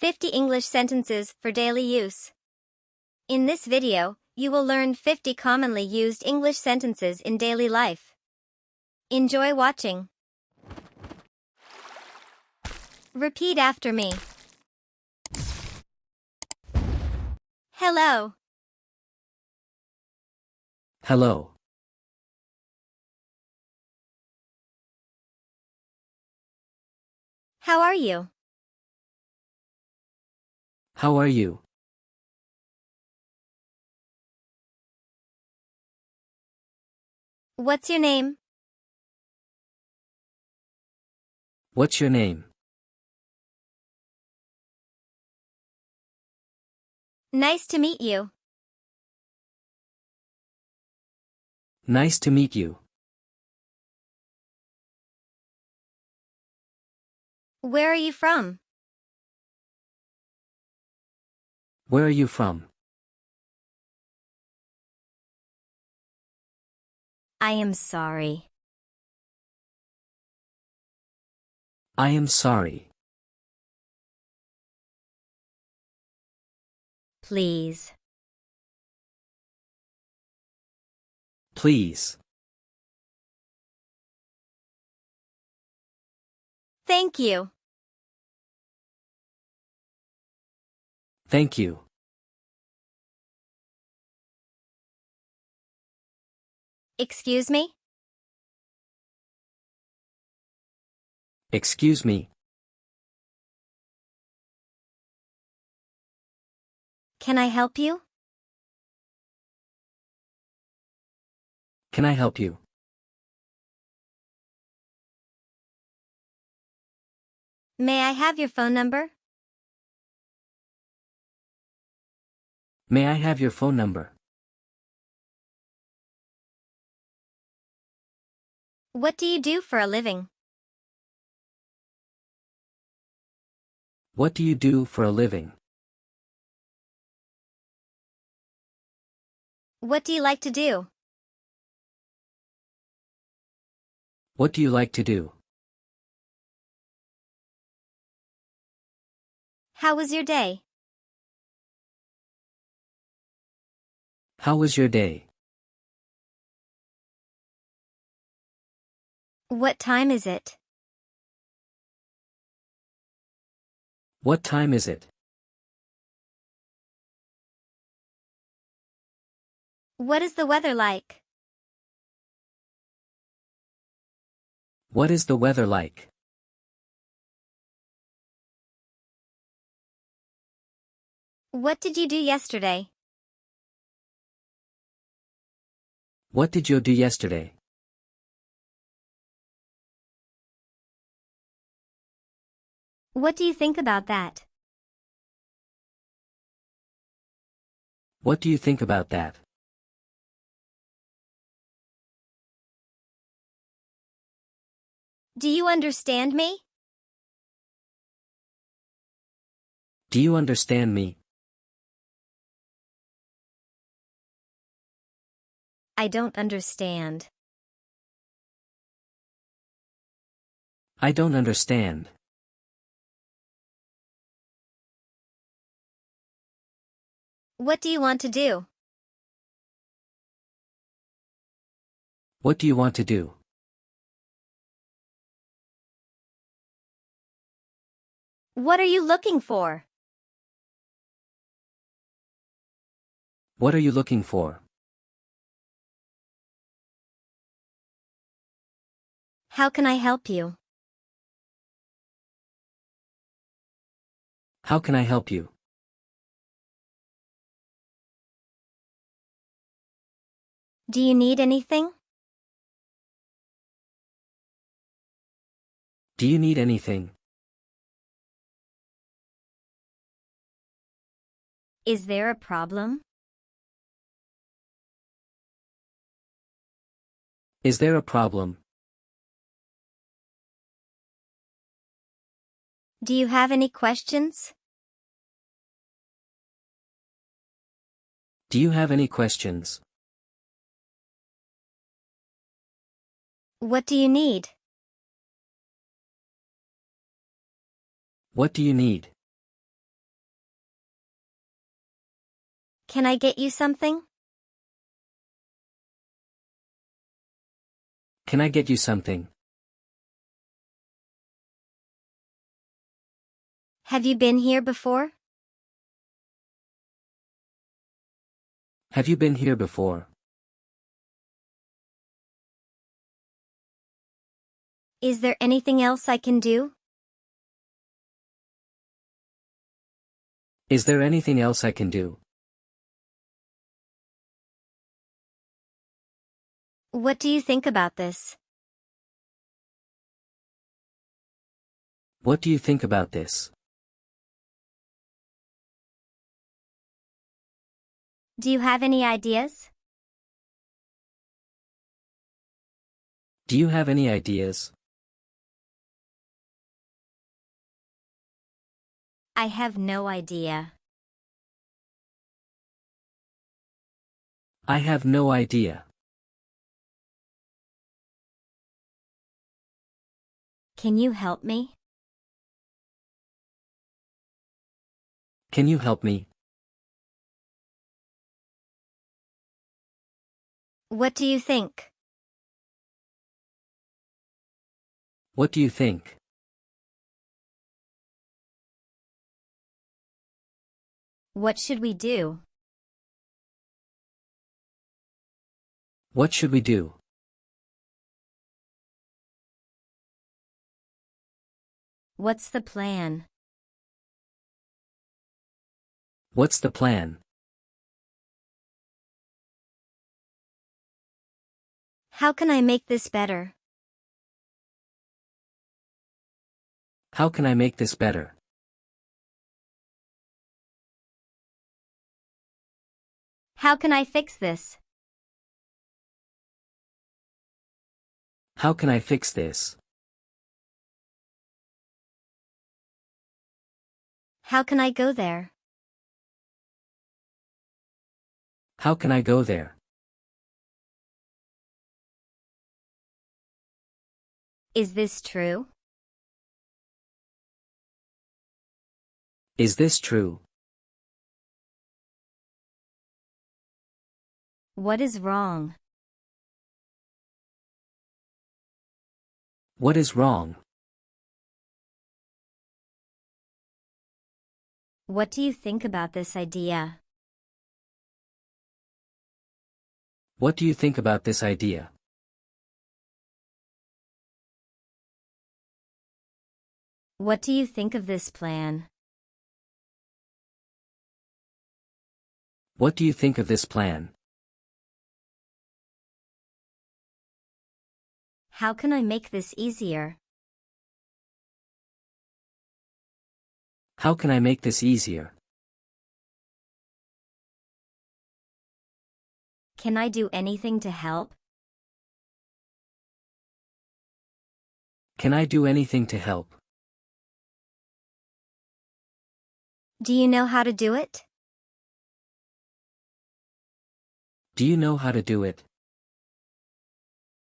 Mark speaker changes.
Speaker 1: 50 English sentences for daily use. In this video, you will learn 50 commonly used English sentences in daily life. Enjoy watching. Repeat after me. Hello.
Speaker 2: Hello.
Speaker 1: How are you?
Speaker 2: How are you?
Speaker 1: What's your name?
Speaker 2: What's your name?
Speaker 1: Nice to meet you.
Speaker 2: Nice to meet you.
Speaker 1: Where are you from?
Speaker 2: Where are you from?
Speaker 1: I am sorry.
Speaker 2: I am sorry.
Speaker 1: Please.
Speaker 2: Please.
Speaker 1: Thank you.
Speaker 2: Thank you.
Speaker 1: Excuse me?
Speaker 2: Excuse me.
Speaker 1: Can I help you?
Speaker 2: Can I help you?
Speaker 1: May I have your phone number?
Speaker 2: May I have your phone number?
Speaker 1: What do you do for a living?
Speaker 2: What do you do for a living?
Speaker 1: What do you like to do?
Speaker 2: What do you like to do?
Speaker 1: How was your day?
Speaker 2: How was your day?
Speaker 1: What time is it?
Speaker 2: What time is it?
Speaker 1: What is the weather like?
Speaker 2: What is the weather like?
Speaker 1: What did you do yesterday?
Speaker 2: What did you do yesterday?
Speaker 1: What do you think about that?
Speaker 2: What do you think about that?
Speaker 1: Do you understand me?
Speaker 2: Do you understand me?
Speaker 1: I don't understand.
Speaker 2: I don't understand.
Speaker 1: What do you want to do?
Speaker 2: What do you want to do?
Speaker 1: What are you looking for?
Speaker 2: What are you looking for?
Speaker 1: How can I help you?
Speaker 2: How can I help you?
Speaker 1: Do you need anything?
Speaker 2: Do you need anything?
Speaker 1: Is there a problem?
Speaker 2: Is there a problem?
Speaker 1: Do you have any questions?
Speaker 2: Do you have any questions?
Speaker 1: What do you need?
Speaker 2: What do you need?
Speaker 1: Can I get you something?
Speaker 2: Can I get you something?
Speaker 1: Have you been here before?
Speaker 2: Have you been here before?
Speaker 1: Is there anything else I can do?
Speaker 2: Is there anything else I can do?
Speaker 1: What do you think about this?
Speaker 2: What do you think about this?
Speaker 1: Do you have any ideas?
Speaker 2: Do you have any ideas?
Speaker 1: I have no idea.
Speaker 2: I have no idea.
Speaker 1: Can you help me?
Speaker 2: Can you help me?
Speaker 1: What do you think?
Speaker 2: What do you think?
Speaker 1: What should we do?
Speaker 2: What should we do?
Speaker 1: What's the plan?
Speaker 2: What's the plan?
Speaker 1: How can I make this better?
Speaker 2: How can I make this better?
Speaker 1: How can I fix this?
Speaker 2: How can I fix this?
Speaker 1: How can I go there?
Speaker 2: How can I go there?
Speaker 1: Is this true?
Speaker 2: Is this true?
Speaker 1: What is wrong?
Speaker 2: What is wrong?
Speaker 1: What do you think about this idea?
Speaker 2: What do you think about this idea?
Speaker 1: What do you think of this plan?
Speaker 2: What do you think of this plan?
Speaker 1: How can I make this easier?
Speaker 2: How can I make this easier?
Speaker 1: Can I do anything to help?
Speaker 2: Can I do anything to help?
Speaker 1: Do you know how to do it?
Speaker 2: Do you know how to do it?